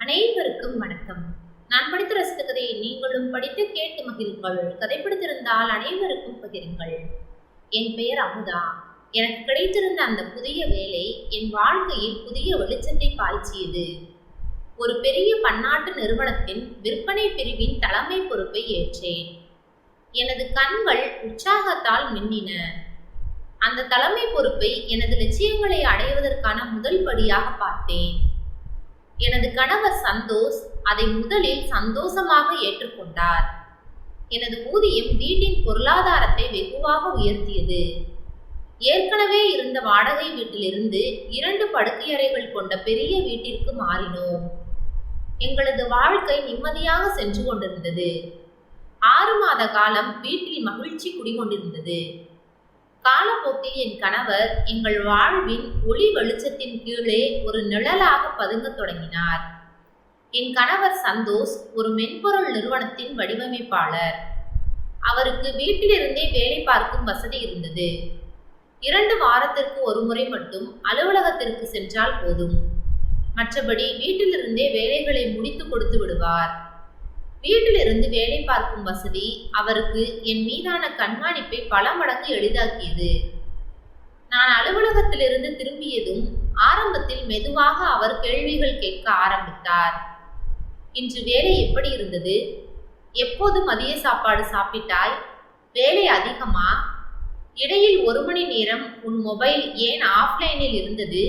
அனைவருக்கும் வணக்கம். நான் படித்த ரசித்த கதையை நீங்களும் படித்து கேட்டு மகிழுங்கள். கதை பிடித்திருந்தால் அனைவருக்கும் பகிருங்கள். என் பெயர் அமுதா. எனக்கு கிடைத்திருந்த அந்த புதிய வேலை என் வாழ்க்கையில் புதிய வெளிச்சத்தை பாய்ச்சியது. ஒரு பெரிய பன்னாட்டு நிறுவனத்தின் விற்பனை பிரிவின் தலைமை பொறுப்பை ஏற்றேன். எனது கண்கள் உற்சாகத்தால் மின்னின. அந்த தலைமை பொறுப்பை எனது லட்சியங்களை அடைவதற்கான முதல் படியாக பார்த்தேன். எனது கணவர் சந்தோஷ் அதை முதலில் சந்தோஷமாக ஏற்றுக்கொண்டார். எனது ஊதியம் வீட்டின் பொருளாதாரத்தை வெகுவாக உயர்த்தியது. ஏற்கனவே இருந்த வாடகை வீட்டிலிருந்து 2 படுக்கையறைகள் கொண்ட பெரிய வீட்டிற்கு மாறினோம். எங்களது வாழ்க்கை நிம்மதியாக சென்று கொண்டிருந்தது. 6 மாத காலம் வீட்டில் மகிழ்ச்சி குடிகொண்டிருந்தது. காலப்போக்கில் என் கணவர் எங்கள் வாழ்வின் ஒளி வெளிச்சத்தின் கீழே ஒரு நிழலாக பதுங்கத் தொடங்கினார். என் கணவர் சந்தோஷ் ஒரு மென்பொருள் நிறுவனத்தின் வடிவமைப்பாளர். அவருக்கு வீட்டிலிருந்தே வேலை பார்க்கும் வசதி இருந்தது. 2 வாரத்திற்கு ஒரு முறை மட்டும் அலுவலகத்திற்கு சென்றால் போதும். மற்றபடி வீட்டிலிருந்தே வேலைகளை முடித்து கொடுத்து விடுவார். வீட்டிலிருந்து வேலை பார்க்கும் வசதி அவருக்கு என் மீதான கண்காணிப்பை பல மடங்கு எளிதாக்கியது. நான் அலுவலகத்திலிருந்து திரும்பியதும் ஆரம்பத்தில் மெதுவாக அவர் கேள்விகள் கேட்க ஆரம்பித்தார். இன்று வேலை எப்படி இருந்தது? எப்போது மதிய சாப்பாடு சாப்பிட்டாய்? வேலை அதிகமா? இடையில் 1 மணி நேரம் உன் மொபைல் ஏன் ஆஃப்லைனில் இருந்தது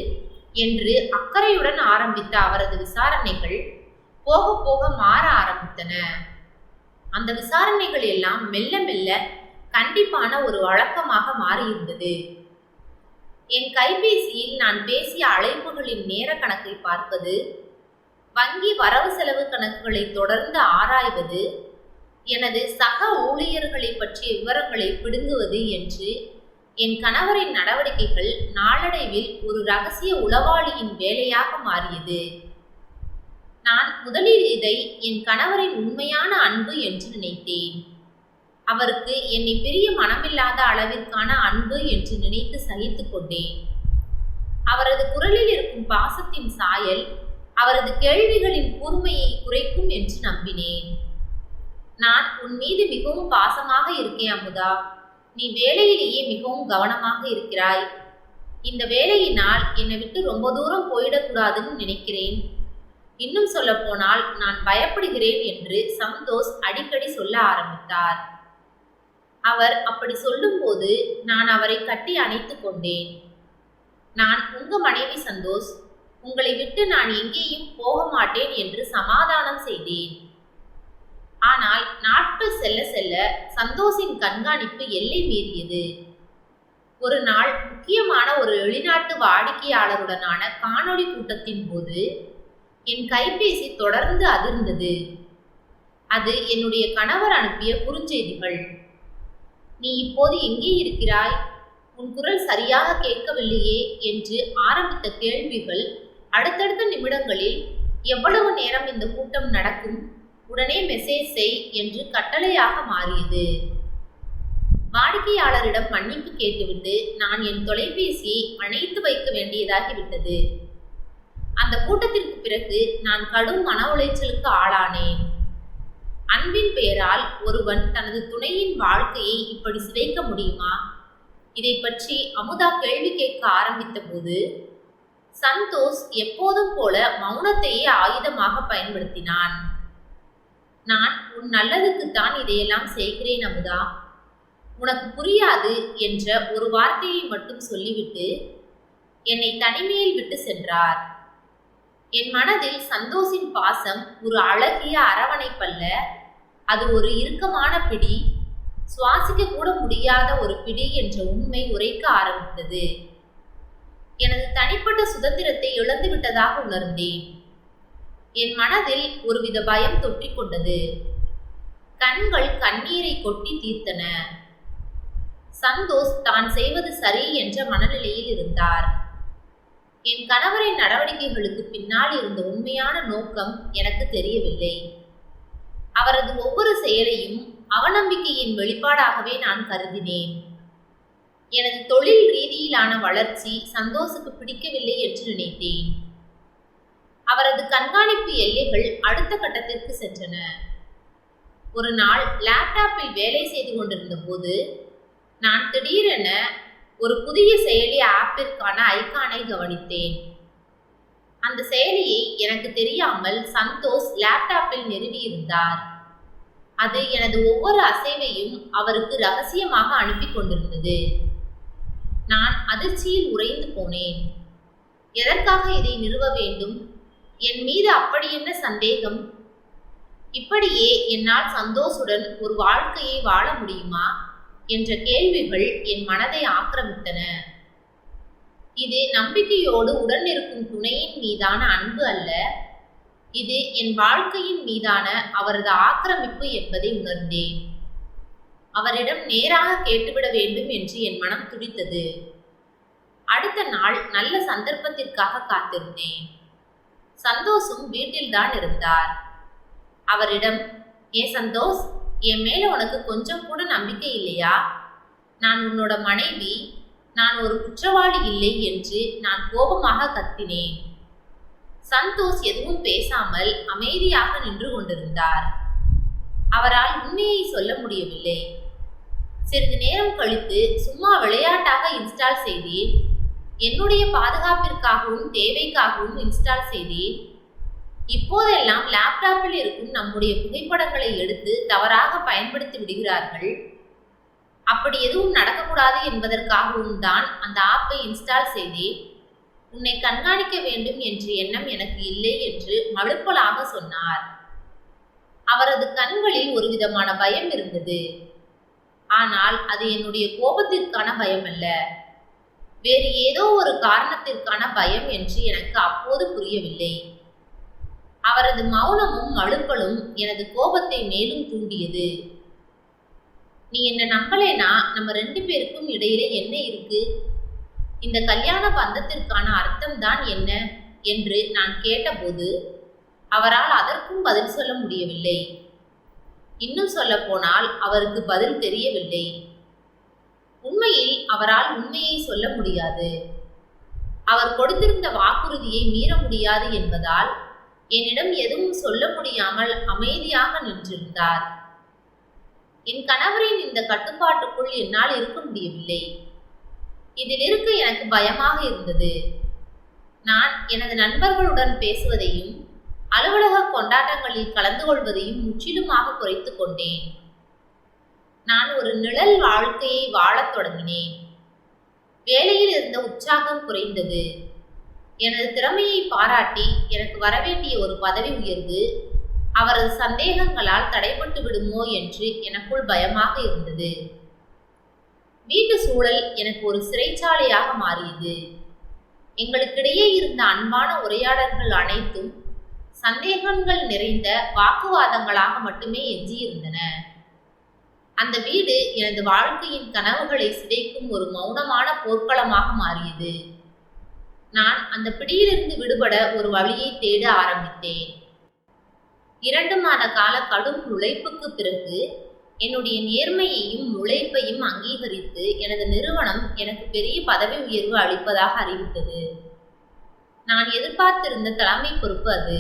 என்று அக்கறையுடன் ஆரம்பித்த அவரது விசாரணைகள் போக போக மாற ஆரம்பித்தன. அந்த விசாரணைகள் எல்லாம் மெல்ல மெல்ல கண்டிப்பான ஒரு வழக்கமாக மாறியிருந்தது. என் கைபேசியில் நான் பேசிய அழைப்புகளின் நேர கணக்கை பார்ப்பது, வங்கி வரவு செலவு கணக்குகளை தொடர்ந்து ஆராய்வது, எனது சக ஊழியர்களை பற்றிய விவரங்களை பிடுங்குவது என்று என் கணவரின் நடவடிக்கைகள் நாளடைவில் ஒரு இரகசிய உளவாளியின் வேலையாக மாறியது. நான் முதலில் இதை என் கணவரின் உண்மையான அன்பு என்று நினைத்தேன். அவருக்கு என்னை பெரிய மனமில்லாத அளவிற்கான அன்பு என்று நினைத்து சகித்து கொண்டேன். அவரது குரலில் இருக்கும் பாசத்தின் சாயல் அவரது கேள்விகளின் கூர்மையை குறைக்கும் என்று நம்பினேன். நான் உன் மீது மிகவும் பாசமாக இருக்கேன் அமுதா. நீ வேலையிலேயே மிகவும் கவனமாக இருக்கிறாய். இந்த வேலையினால் என்னை விட்டு ரொம்ப தூரம் போயிடக்கூடாதுன்னு நினைக்கிறேன். இன்னும் சொல்ல போனால் நான் பயப்படுகிறேன் என்று சந்தோஷ் அடிக்கடி சொல்ல ஆரம்பித்தார். அவர் அப்படி சொல்லும்போது நான் அவரை கட்டி அணைத்து கொண்டேன். நான் உங்க மனைவி சந்தோஷ், உங்களை விட்டு நான் எங்கேயும் போக மாட்டேன் என்று சமாதானம் செய்தேன். ஆனால் நாட்கள் செல்ல செல்ல சந்தோஷின் கண்காணிப்பு எல்லை மீறியது. ஒரு நாள் முக்கியமான ஒரு வெளிநாட்டு வாடிக்கையாளருடனான காணொளி கூட்டத்தின் போது என் கைபேசி தொடர்ந்து அதிர்ந்தது. அது என்னுடைய கணவர் அனுப்பிய குறுஞ்செய்திகள். நீ இப்போது எங்கே இருக்கிறாய்? உன் குரல் சரியாக கேட்கவில்லையே என்று ஆரம்பித்த கேள்விகள் அடுத்தடுத்த நிமிடங்களில் எவ்வளவு நேரம் இந்த கூட்டம் நடக்கும், உடனே மெசேஜ் செய் என்று கட்டளையாக மாறியது. வாடிக்கையாளரிடம் மன்னிப்பு கேட்டுவிட்டு நான் என் தொலைபேசியை அணைத்து வைக்க வேண்டியதாகிவிட்டது. அந்த கூட்டத்திற்கு பிறகு நான் கடும் மன உளைச்சலுக்கு ஆளானேன். அன்பின் பெயரால் ஒருவன் தனது துணையின் வாழ்க்கையை இப்படி சிதைக்க முடியுமா? இதை பற்றி அமுதா கேள்வி கேட்க ஆரம்பித்த போது சந்தோஷ் எப்போதும் போல மௌனத்தையே ஆயுதமாக பயன்படுத்தினான். நான் உன் நல்லதுக்குத்தான் இதையெல்லாம் செய்கிறேன் அமுதா, உனக்கு புரியாது என்ற ஒரு வார்த்தையை மட்டும் சொல்லிவிட்டு என்னை தனிமையில் விட்டு சென்றார். என் மனதில் சந்தோஷின் பாசம் ஒரு அழகிய அரவணைப்பல்ல, அது ஒரு இறுக்கமான பிடி, சுவாசிக்க கூட முடியாத ஒரு பிடி என்ற உண்மை உரைக்க ஆரம்பித்தது. எனது தனிப்பட்ட சுதந்திரத்தை இழந்து விட்டதாக உணர்ந்தேன். என் மனதில் ஒருவித பயம் தொற்றிக் கொண்டது. கண்கள் கண்ணீரை கொட்டி தீர்த்தன. சந்தோஷ் தான் செய்வது சரி என்ற மனநிலையில் இருந்தார். என் கணவரின் நடவடிக்கைகளுக்கு பின்னால் இருந்த உண்மையான நோக்கம் எனக்கு தெரியவில்லை. அவரது ஒவ்வொரு செயலையும் அவநம்பிக்கையின் வெளிப்பாடாகவே நான் கருதினேன். எனது தொழில் ரீதியிலான வளர்ச்சி சந்தோஷுக்கு பிடிக்கவில்லை என்று நினைத்தேன். அவரது கண்காணிப்பு எல்லைகள் அடுத்த கட்டத்திற்கு சென்றன. ஒரு நாள் லேப்டாப்பில் வேலை செய்து கொண்டிருந்த போது நான் திடீரென ஒரு புதிய செயலி ஆப்பிற்கான ஐகானை கவனித்தேன். அந்த செயலியை எனக்கு தெரியாமல் சந்தோஷ் லேப்டாப்பில் நிறுவியிருந்தார். அது எனது ஒவ்வொரு அசைவையும் அவருக்கு ரகசியமாக அனுப்பி கொண்டிருந்தது. நான் அதிர்ச்சியில் உறைந்து போனேன். எதற்காக இதை நிறுவ வேண்டும்? என் மீது அப்படி என்ன சந்தேகம்? இப்படியே என்னால் சந்தோஷுடன் ஒரு வாழ்க்கையை வாழ முடியுமா என்ற கேள்விகள் என் மனதை ஆக்கிரமித்தன. இது நம்பிக்கையோடு உடன் இருக்கும் துணையின் மீதான அன்பு அல்ல, இது என் வாழ்க்கையின் மீதான அவரது ஆக்கிரமிப்பு என்பதை உணர்ந்தேன். அவரிடம் நேராக கேட்டுவிட வேண்டும் என்று என் மனம் துடித்தது. அடுத்த நாள் நல்ல சந்தர்ப்பத்திற்காக காத்திருந்தேன். சந்தோஷும் வீட்டில்தான் இருந்தார். அவரிடம், ஏன் சந்தோஷ், என் மேல உனக்கு கொஞ்சம் கூட நம்பிக்கை இல்லையா? நான் உன்னோட மனைவி, நான் ஒரு குற்றவாளி இல்லை என்று நான் கோபமாக கத்தினேன். சந்தோஷ் எதுவும் பேசாமல் அமைதியாக நின்று கொண்டிருந்தார். அவரால் உண்மையை சொல்ல முடியவில்லை. சிறிது நேரம் கழித்து சும்மா விளையாட்டாக இன்ஸ்டால் செய்தேன். என்னுடைய பாதுகாப்பிற்காகவும் தேவைக்காகவும் இன்ஸ்டால் செய்தேன். இப்போதெல்லாம் லேப்டாப்பில் இருக்கும் நம்முடைய புகைப்படங்களை எடுத்து தவறாக பயன்படுத்தி விடுகிறார்கள். அப்படி எதுவும் நடக்கக்கூடாது என்பதற்காகவும் தான் அந்த ஆப்பை இன்ஸ்டால் செய்தேன். உன்னை கண்காணிக்க வேண்டும் என்ற எண்ணம் எனக்கு இல்லை என்று மழுப்பலாக சொன்னார். அவரது கண்களில் ஒரு விதமான பயம் இருந்தது. ஆனால் அது என்னுடைய கோபத்திற்கான பயம் அல்ல, வேறு ஏதோ ஒரு காரணத்திற்கான பயம் என்று எனக்கு அப்போது புரியவில்லை. அவரது மௌனமும் மழுப்பலும் எனது கோபத்தை மேலும் தூண்டியது. நீ என்ன நம்பலேனா நம்ம 2 பேருக்கும் இடையில என்ன இருக்கு? இந்த கல்யாண பந்தத்திற்கான அர்த்தம் தான் என்ன என்று நான் கேட்டபோது அவரால் அதற்கும் பதில் சொல்ல முடியவில்லை. இன்னும் சொல்ல போனால் அவருக்கு பதில் தெரியவில்லை. உண்மையில் அவரால் உண்மையை சொல்ல முடியாது. அவர் கொடுத்திருந்த வாக்குறுதியை மீற முடியாது என்பதால் என்னிடம் எதுவும் சொல்ல முடியாமல் அமைதியாக நின்றிருந்தார். என் கணவரின் இந்த கட்டுப்பாட்டுக்குள் என்னால் இருக்க முடியவில்லை. இதில் இருக்க எனக்கு பயமாக இருந்தது. நான் எனது நண்பர்களுடன் பேசுவதையும் அலுவலக கொண்டாட்டங்களில் கலந்து கொள்வதையும் முற்றிலுமாக குறைத்து கொண்டேன். நான் ஒரு நிழல் வாழ்க்கையை வாழத் தொடங்கினேன். வேலையில் இருந்த உற்சாகம் குறைந்தது. எனது திறமையை பாராட்டி எனக்கு வரவேண்டிய ஒரு பதவி உயர்வு அவரது சந்தேகங்களால் தடைபட்டு விடுமோ என்று எனக்குள் பயமாக இருந்தது. வீட்டு சூழல் எனக்கு ஒரு சிறைச்சாலையாக மாறியது. எங்களுக்கிடையே இருந்த அன்பான உரையாடல்கள் அனைத்தும் சந்தேகங்கள் நிறைந்த வாக்குவாதங்களாக மட்டுமே எஞ்சியிருந்தன. அந்த வீடு எனது வாழ்க்கையின் கனவுகளை சிதைக்கும் ஒரு மௌனமான போர்க்களமாக மாறியது. நான் அந்த பிடியிலிருந்து விடுபட ஒரு வழியை தேட ஆரம்பித்தேன். 2 மாத கால கடும் உழைப்புக்கு பிறகு என்னுடைய நேர்மையையும் உழைப்பையும் அங்கீகரித்து எனது நிறுவனம் எனக்கு பெரிய பதவி உயர்வு அளிப்பதாக அறிவித்தது. நான் எதிர்பார்த்திருந்த தலைமை பொறுப்பு அது.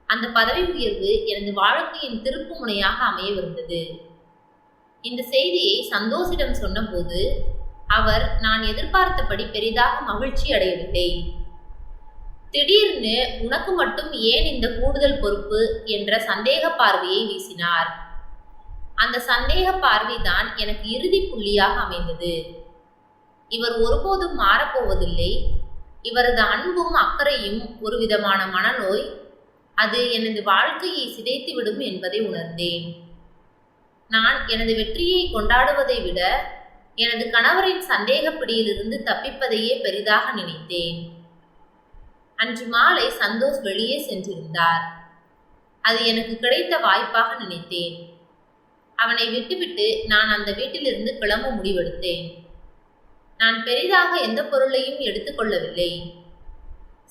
அந்த பதவி உயர்வு எனது வாழ்க்கையின் திருப்பு முனையாக அமையவிருந்தது. இந்த செய்தியை சந்தோஷிடம் சொன்னபோது அவர் நான் எதிர்பார்த்தபடி பெரிதாக மகிழ்ச்சி அடையவில்லை. திடீர்னு உனக்கு மட்டும் ஏன் இந்த கூடுதல் பொறுப்பு என்ற சந்தேக பார்வையை வீசினார். அந்த சந்தேக பார்வைதான் எனக்கு இறுதி புள்ளியாக அமைந்தது. இவர் ஒருபோதும் மாறப்போவதில்லை. இவரது அன்பும் அக்கறையும் ஒரு விதமான மனநோய். அது எனது வாழ்க்கையை சிதைத்துவிடும் என்பதை உணர்ந்தேன். நான் எனது வெற்றியை கொண்டாடுவதை விட எனது கணவரின் சந்தேகப்பிடியிலிருந்து தப்பிப்பதையே பெரிதாக நினைத்தேன். அன்று மாலை சந்தோஷ் வெளியே சென்றிருந்தார். அது எனக்கு கிடைத்த வாய்ப்பாக நினைத்தேன். அவனை விட்டுவிட்டு நான் அந்த வீட்டிலிருந்து கிளம்ப முடிவெடுத்தேன். நான் பெரிதாக எந்த பொருளையும் எடுத்துக்கொள்ளவில்லை.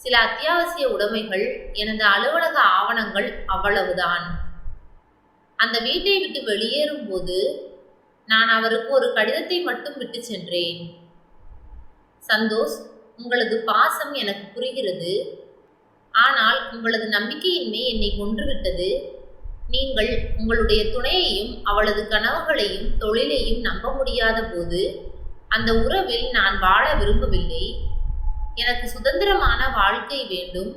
சில அத்தியாவசிய உடைமைகள், எனது அலுவலக ஆவணங்கள், அவ்வளவுதான். அந்த வீட்டை விட்டு வெளியேறும் போது நான் அவருக்கு ஒரு கடிதத்தை மட்டும் விட்டு சென்றேன். சந்தோஷ், உங்களது பாசம் எனக்கு புரிகிறது. ஆனால் உங்களது நம்பிக்கையின்மை என்னை கொன்றுவிட்டது. நீங்கள் உங்களுடைய துணையையும் அவளது கனவுகளையும் தொழிலையும் நம்ப முடியாத போது அந்த உறவில் நான் வாழ விரும்பவில்லை. எனக்கு சுதந்திரமான வாழ்க்கை வேண்டும்.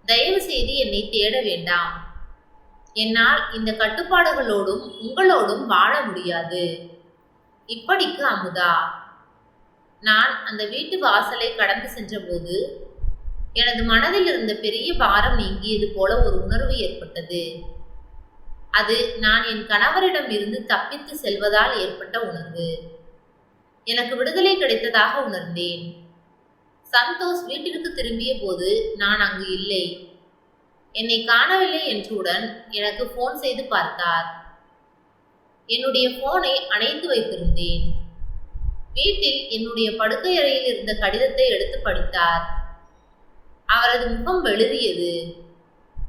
தயவு செய்து என்னை தேட வேண்டாம். என்னால் இந்த கட்டுப்பாடுகளோடும் உங்களோடும் வாழ முடியாது. இப்படிக்கு அமுதா. நான் அந்த வீட்டு வாசலை கடந்து சென்றபோது எனது மனதில் இருந்த பெரிய பாரம் நீங்கியது போல ஒரு உணர்வு ஏற்பட்டது. அது நான் என் கணவரிடம் இருந்து தப்பித்து செல்வதால் ஏற்பட்ட உணர்வு. எனக்கு விடுதலை கிடைத்ததாக உணர்ந்தேன். சந்தோஷ் வீட்டிற்கு திரும்பிய போது நான் அங்கு இல்லை. என்னை காணவில்லை என்றவுடன் எனக்கு போன் செய்து பார்த்தார். என்னுடைய போனை அணைத்து வைத்திருந்தேன். வீட்டில் என்னுடைய படுக்கை அறையில் இருந்த கடிதத்தை எடுத்து படித்தார். அவரது முகம் வெளிறியது.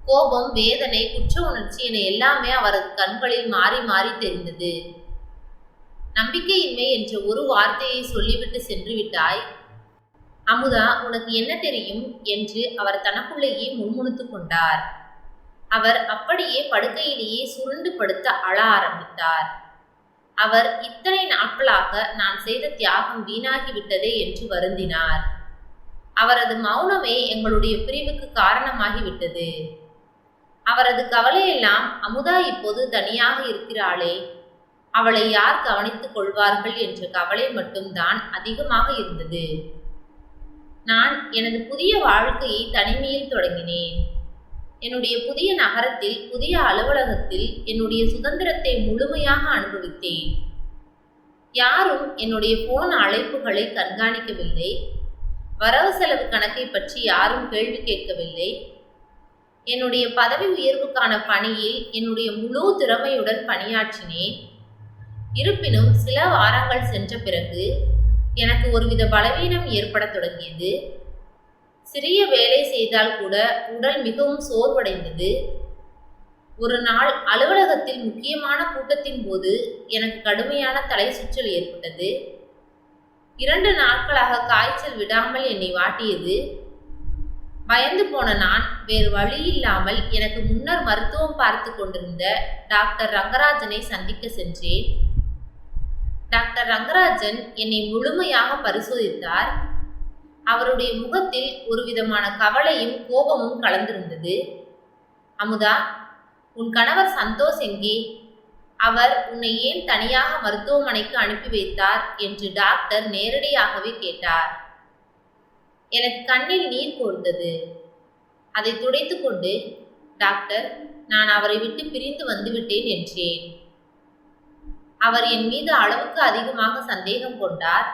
கோபம், வேதனை, குற்ற உணர்ச்சி என எல்லாமே அவரது கண்களில் மாறி மாறி தெரிந்தது. நம்பிக்கையின்மை என்ற ஒரு வார்த்தையை சொல்லிவிட்டு சென்று விட்டாய். அமுதா, உனக்கு என்ன தெரியும் என்று அவர் தனக்குள்ளேயே முணுமுணுத்து கொண்டார். அவர் அப்படியே படுக்கையிலேயே சுருண்டு படுத்த அழ ஆரம்பித்தார். அவர் இத்தனை நாட்களாக நான் செய்த தியாகம் வீணாகிவிட்டதே என்று வருந்தினார். அவரது மௌனமே எங்களுடைய பிரிவுக்கு காரணமாகிவிட்டது. அவரது கவலையெல்லாம் அமுதா இப்போது தனியாக இருக்கிறாளே, அவளை யார் கவனித்துக் கொள்வார்கள் என்ற கவலை மட்டும்தான் அதிகமாக இருந்தது. நான் எனது புதிய வாழ்க்கையை தனிமையில் தொடங்கினேன். என்னுடைய புதிய நகரத்தில், புதிய அலுவலகத்தில் என்னுடைய சுதந்திரத்தை முழுமையாக அனுபவித்தேன். யாரும் என்னுடைய போன் அழைப்புகளை கண்காணிக்கவில்லை. வரவு செலவு கணக்கை பற்றி யாரும் கேள்வி கேட்கவில்லை. என்னுடைய பதவி உயர்வுக்கான பணியில் என்னுடைய முழு திறமையுடன் பணியாற்றினேன். இருப்பினும் சில வாரங்கள் சென்ற பிறகு எனக்கு ஒருவித பலவீனம் ஏற்பட தொடங்கியது. சிறிய வேலை செய்தால் கூட உடல் மிகவும் சோர்வடைந்தது. ஒரு நாள் அலுவலகத்தில் முக்கியமான கூட்டத்தின் போது எனக்கு கடுமையான தலை சுற்றல் ஏற்பட்டது. 2 நாட்களாக காய்ச்சல் விடாமல் என்னை வாட்டியது. பயந்து போன நான் வேறு வழியில்லாமல் எனக்கு முன்னர் மருத்துவம் பார்த்து கொண்டிருந்த டாக்டர் ரங்கராஜனை சந்திக்க சென்றேன். டாக்டர் ரங்கராஜன் என்னை முழுமையாக பரிசோதித்தார். அவருடைய முகத்தில் ஒரு விதமான கவலையும் கோபமும் கலந்திருந்தது. அமுதா, உன் கணவர் சந்தோஷ் எங்கே? அவர் உன்னை ஏன் தனியாக மருத்துவமனைக்கு அனுப்பி வைத்தார் என்று டாக்டர் நேரடியாகவே கேட்டார். எனக்கு கண்ணில் நீர் கோர்ந்தது. அதை துடைத்து கொண்டு, டாக்டர், நான் அவரை விட்டு பிரிந்து வந்துவிட்டேன் என்றேன். அவர் என் மீது அளவுக்கு அதிகமாக சந்தேகம் கொண்டார்.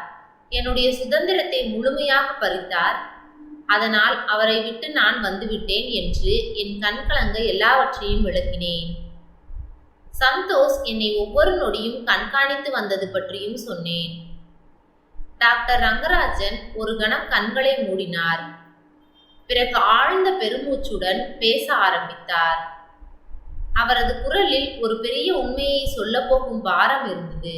என்னுடைய சுதந்திரத்தை முழுமையாக பறித்தார். அதனால் அவரை விட்டு நான் வந்துவிட்டேன் என்று என் கண்கலங்க எல்லாவற்றையும் விளக்கினேன். சந்தோஷ் என்னை ஒவ்வொரு நொடியும் கண்காணித்து வந்தது பற்றியும் சொன்னேன். டாக்டர் ரங்கராஜன் ஒரு கணம் கண்களை மூடினார். பிறகு ஆழ்ந்த பெருமூச்சுடன் பேச ஆரம்பித்தார். அவரது குரலில் ஒரு பெரிய உண்மையை சொல்ல போகும் பாரம் இருந்தது.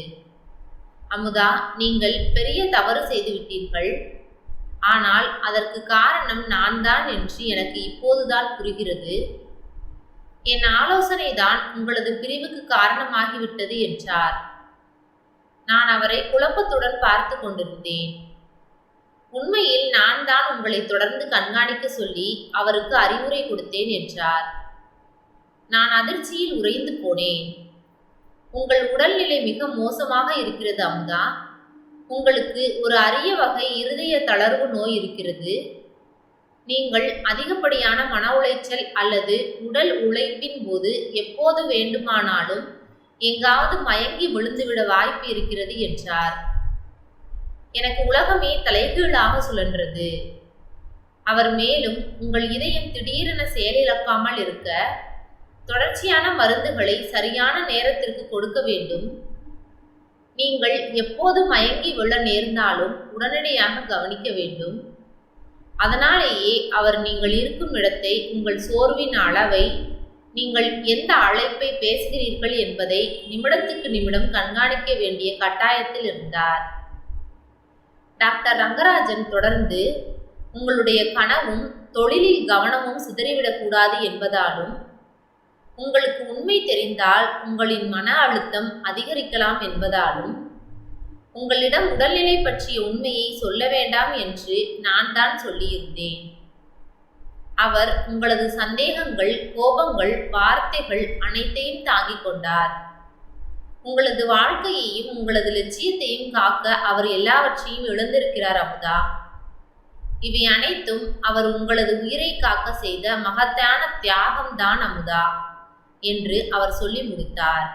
அமுதா, நீங்கள் பெரிய தவறு செய்துவிட்டீர்கள். ஆனால் அதற்கு காரணம் நான் தான் என்று எனக்கு இப்போதுதான் புரிகிறது. என் ஆலோசனை தான் உங்களது பிரிவுக்கு காரணமாகிவிட்டது என்றார். நான் அவரை குழப்பத்துடன் பார்த்து கொண்டிருந்தேன். உண்மையில் நான் தான் உங்களை தொடர்ந்து கண்காணிக்க சொல்லி அவருக்கு அறிவுரை கொடுத்தேன் என்றார். நான் அதிர்ச்சியில் உறைந்து போனேன். உங்கள் உடல்நிலை மிக மோசமாக இருக்கிறது அமுதா. உங்களுக்கு ஒரு அரிய வகை இருதய தளர்வு நோய் இருக்கிறது. நீங்கள் அதிகப்படியான மன உளைச்சல் அல்லது உடல் உழைப்பின் போது எப்போது வேண்டுமானாலும் எங்காவது மயங்கி விழுந்துவிட வாய்ப்பு இருக்கிறது என்றார். எனக்கு உலகமே தலைகீழாக சுழன்றது. அவர் மேலும், உங்கள் இதயம் திடீரென செயலிழக்காமல் இருக்க தொடர்ச்சியான மருந்துகளை சரியான நேரத்திற்கு கொடுக்க வேண்டும். நீங்கள் எப்போது மயங்கி விழ நேர்ந்தாலும் உடனடியாக கவனிக்க வேண்டும். அதனாலேயே அவர் நீங்கள் இருக்கும் இடத்தை, உங்கள் சோர்வின் அளவை, நீங்கள் எந்த அழைப்பை பேசுகிறீர்கள் என்பதை நிமிடத்துக்கு நிமிடம் கண்காணிக்க வேண்டிய கட்டாயத்தில் இருந்தார். டாக்டர் ரங்கராஜன் தொடர்ந்து, உங்களுடைய கனவும் தொழிலில் கவனமும் சிதறிவிடக்கூடாது என்பதாலும், உங்களுக்கு உண்மை தெரிந்தால் உங்களின் மன அழுத்தம் அதிகரிக்கலாம் என்பதாலும், உங்களிடம் உடல்நிலை பற்றிய உண்மையை சொல்ல வேண்டாம் என்று நான் தான் சொல்லியிருந்தேன். அவர் உங்களது சந்தேகங்கள், கோபங்கள், வார்த்தைகள் அனைத்தையும் தாங்கிக் கொண்டார். உங்களது வாழ்க்கையையும் உங்களது லட்சியத்தையும் காக்க அவர் எல்லாவற்றையும் இழந்திருக்கிறார் அமுதா. இவை அனைத்தும் அவர் உங்களது உயிரை காக்க செய்த மகத்தான தியாகம்தான் அமுதா என்று அவர் சொல்லி முடித்தார்.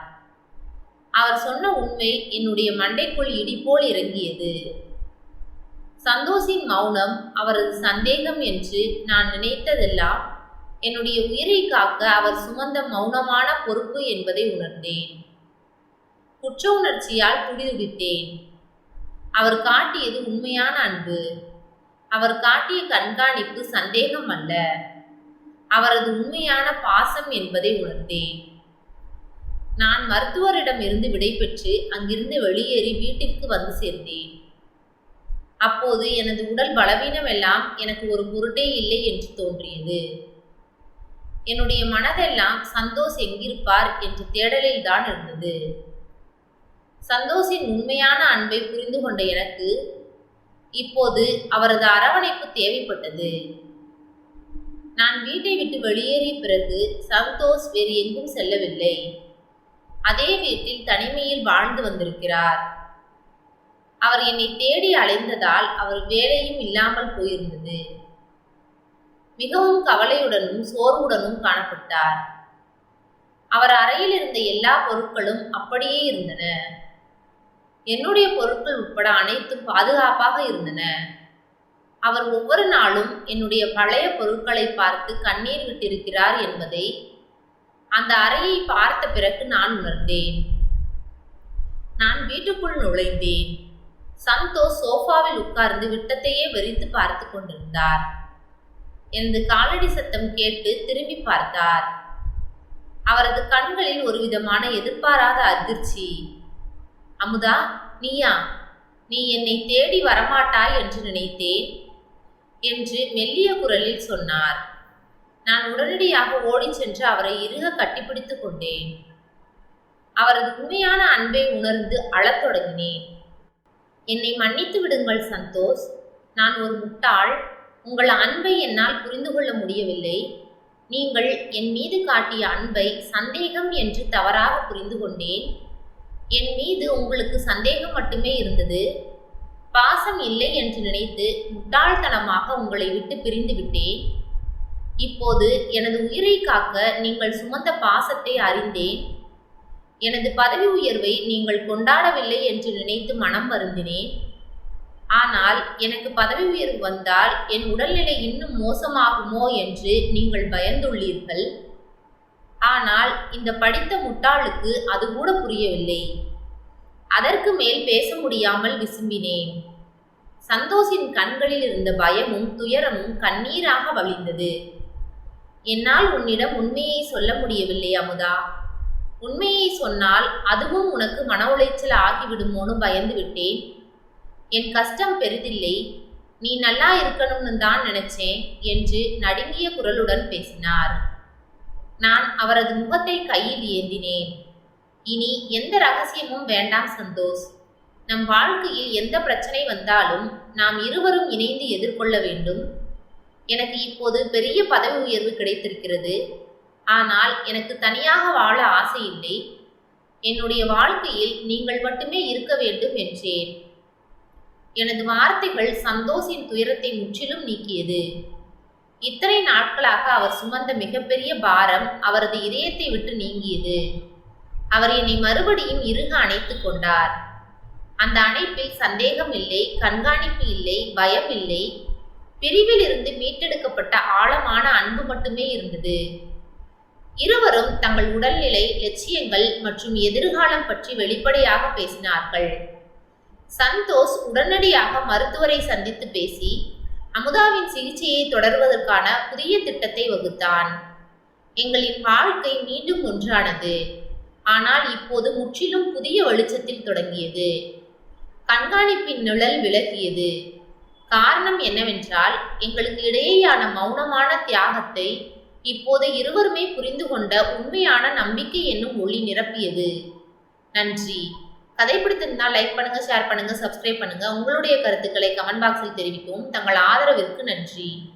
அவர் சொன்ன உண்மை என்னுடைய மண்டைக்குள் இடிபோல் இறங்கியது. சந்தோஷின் மௌனம் அவரது சந்தேகம் என்று நான் நினைத்ததெல்லாம் என்னுடைய உயிரை காக்க அவர் சுமந்த மௌனமான பொறுப்பு என்பதை உணர்ந்தேன். குற்ற உணர்ச்சியால் துடிதுடித்தேன். அவர் காட்டியது உண்மையான அன்பு. அவர் காட்டிய கண்காணிப்பு சந்தேகம் அல்ல, அவரது உண்மையான பாசம் என்பதை உணர்ந்தேன். நான் மருத்துவரிடம் இருந்து விடைபெற்று அங்கிருந்து வெளியேறி வீட்டிற்கு வந்து சேர்ந்தேன். அப்போது எனது உடல் பலவீனமெல்லாம் எனக்கு ஒரு பொருட்டே இல்லை என்று தோன்றியது. என்னுடைய மனதெல்லாம் சந்தோஷ் எங்கிருப்பார் என்ற தேடலில் தான் இருந்தது. சந்தோஷின் உண்மையான அன்பை புரிந்து கொண்ட எனக்கு இப்போது அவரது அரவணைப்பு தேவைப்பட்டது. நான் வீட்டை விட்டு வெளியேறிய பிறகு சந்தோஷ் வேறு எங்கும் செல்லவில்லை. அதே வீட்டில் தனிமையில் வாழ்ந்து வந்திருக்கிறார். அவர் என்னை தேடி அலைந்ததால் அவர் வேலையும் இல்லாமல் போயிருந்தது. மிகவும் கவலையுடனும் சோர்வுடனும் காணப்பட்டார். அவர் அறையில் இருந்த எல்லா பொருட்களும் அப்படியே இருந்தன. என்னுடைய பொருட்கள் உட்பட அனைத்தும் பாதுகாப்பாக இருந்தன. அவர் ஒவ்வொரு நாளும் என்னுடைய பழைய பொருட்களை பார்த்து கண்ணீர் விட்டிருக்கிறார் என்பதை அந்த அறையை பார்த்த பிறகு நான் உணர்ந்தேன். நான் வீட்டுக்குள் நுழைந்தேன். சந்தோஷ் சோஃபாவில் உட்கார்ந்து விட்டத்தையே வெறித்து பார்த்து கொண்டிருந்தார். எனது காலடி சத்தம் கேட்டு திரும்பி பார்த்தார். அவரது கண்களில் ஒரு விதமான எதிர்பாராத அதிர்ச்சி. அமுதா, நீயா? நீ என்னை தேடி வரமாட்டாய் என்று நினைத்தேன் என்று மெல்லிய குரலில் சொன்னார். நான் உடனடியாக ஓடிச் சென்று அவரை இறுக கட்டிப்பிடித்து கொண்டேன். அவரது உண்மையான அன்பை உணர்ந்து அழத் தொடங்கினேன். என்னை மன்னித்து விடுங்கள் சந்தோஷ், நான் ஒரு முட்டாள். உங்கள் அன்பை என்னால் புரிந்து கொள்ள முடியவில்லை. நீங்கள் என் மீது காட்டிய அன்பை சந்தேகம் என்று தவறாக புரிந்து கொண்டேன். என் மீது உங்களுக்கு சந்தேகம் மட்டுமே இருந்தது, பாசம் இல்லை என்று நினைத்து முட்டாள்தனமாக உங்களை விட்டு பிரிந்து விட்டேன். இப்போது எனது உயிரை காக்க நீங்கள் சுமந்த பாசத்தை அறிந்தேன். எனது பதவி உயர்வை நீங்கள் கொண்டாடவில்லை என்று நினைத்து மனம் வருந்தினேன். ஆனால் எனக்கு பதவி உயர்வு வந்தால் என் உடல்நிலை இன்னும் மோசமாகுமோ என்று நீங்கள் பயந்துள்ளீர்கள். ஆனால் இந்த படித்த முட்டாளுக்கு அது கூட புரியவில்லை. அதற்கு மேல் பேச முடியாமல் விசும்பினேன். சந்தோஷின் கண்களில் இருந்த பயமும் துயரமும் கண்ணீராக வழிந்தது. என்னால் உன்னிடம் உண்மையை சொல்ல முடியவில்லை அமுதா. உண்மையை சொன்னால் அதுவும் உனக்கு மன உளைச்சல் ஆகிவிடுமோன்னு பயந்து விட்டேன். என் கஷ்டம் பெரிதில்லை, நீ நல்லா இருக்கணும்னு தான் நினைச்சேன் என்று நடுங்கிய குரலுடன் பேசினார். நான் அவரது முகத்தை கையில் ஏந்தினேன். இனி எந்த ரகசியமும் வேண்டாம் சந்தோஷ். நம் வாழ்க்கையில் எந்த பிரச்சனை வந்தாலும் நாம் இருவரும் இணைந்து எதிர்கொள்ள வேண்டும். எனக்கு இப்போது பெரிய பதவி உயர்வு கிடைத்திருக்கிறது. ஆனால் எனக்கு தனியாக வாழ ஆசை இல்லை. என்னுடைய வாழ்க்கையில் நீங்கள் மட்டுமே இருக்க வேண்டும் என்றேன். எனது வார்த்தைகள் சந்தோஷின் துயரத்தை முற்றிலும் நீக்கியது. இத்தனை நாட்களாக அவர் சுமந்த மிகப்பெரிய பாரம் அவரது இதயத்தை விட்டு நீங்கியது. அவர் என்னை மறுபடியும் இறுக அணைத்து கொண்டார். அந்த அணைப்பில் சந்தேகம் இல்லை, கண்காணிப்பு இல்லை, பயம் இல்லை. பிரிவில் இருந்து மீட்டெடுக்கப்பட்ட ஆழமான அன்பு மட்டுமே இருந்தது. இருவரும் தங்கள் உடல்நிலை, லட்சியங்கள் மற்றும் எதிர்காலம் பற்றி வெளிப்படையாக பேசினார்கள். சந்தோஷ் உடனடியாக மருத்துவரை சந்தித்து பேசி அமுதாவின் சிகிச்சையை தொடர்வதற்கான புதிய திட்டத்தை வகுத்தான். எங்களின் வாழ்க்கை மீண்டும் ஒன்றானது. ஆனால் இப்போது முற்றிலும் புதிய வெளிச்சத்தில் தொடங்கியது. கண்காணிப்பின் நிழல் விலகியது. காரணம் என்னவென்றால் எங்களுக்கு இடையேயான மௌனமான தியாகத்தை இப்போது இருவருமே புரிந்து கொண்ட உண்மையான நம்பிக்கை என்னும் ஒளி நிரப்பியது. நன்றி. கதை பிடித்திருந்தால் லைக் பண்ணுங்க, ஷேர் பண்ணுங்க, சப்ஸ்கிரைப் பண்ணுங்க. உங்களுடைய கருத்துக்களை கமெண்ட் பாக்ஸில் தெரிவிக்கவும். தங்கள் ஆதரவிற்கு நன்றி.